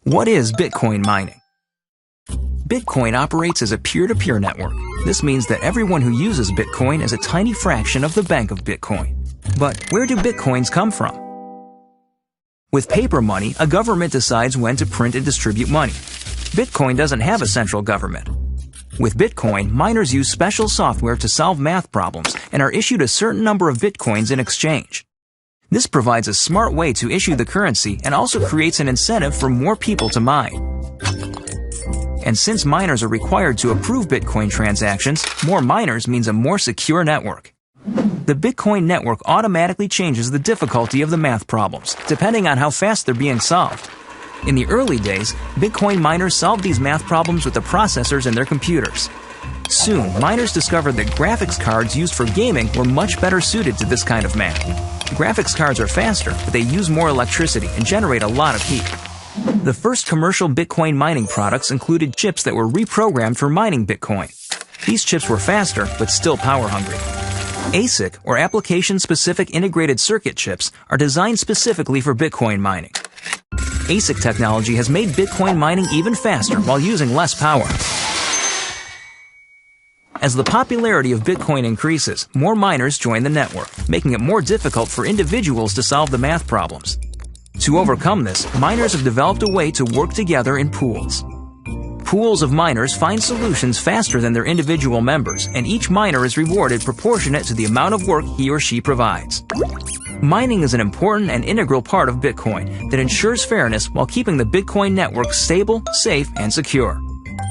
What is Bitcoin mining? Bitcoin operates as a peer-to-peer network. This means that everyone who uses Bitcoin is a tiny fraction of the bank of Bitcoin. But where do Bitcoins come from? With paper money, a government decides when to print and distribute money. Bitcoin doesn't have a central government. With Bitcoin, miners use special software to solve math problems and are issued a certain number of Bitcoins in exchange. This provides a smart way to issue the currency and also creates an incentive for more people to mine. And since miners are required to approve Bitcoin transactions, more miners means a more secure network. The Bitcoin network automatically changes the difficulty of the math problems, depending on how fast they're being solved. In the early days, Bitcoin miners solved these math problems with the processors in their computers. Soon, miners discovered that graphics cards used for gaming were much better suited to this kind of math. Graphics cards are faster, but they use more electricity and generate a lot of heat. The first commercial Bitcoin mining products included chips that were reprogrammed for mining Bitcoin. These chips were faster, but still power-hungry. ASIC, or Application-Specific Integrated Circuit chips, are designed specifically for Bitcoin mining. ASIC technology has made Bitcoin mining even faster while using less power. As the popularity of Bitcoin increases, more miners join the network, making it more difficult for individuals to solve the math problems. To overcome this, miners have developed a way to work together in pools. Pools of miners find solutions faster than their individual members, and each miner is rewarded proportionate to the amount of work he or she provides. Mining is an important and integral part of Bitcoin that ensures fairness while keeping the Bitcoin network stable, safe, and secure.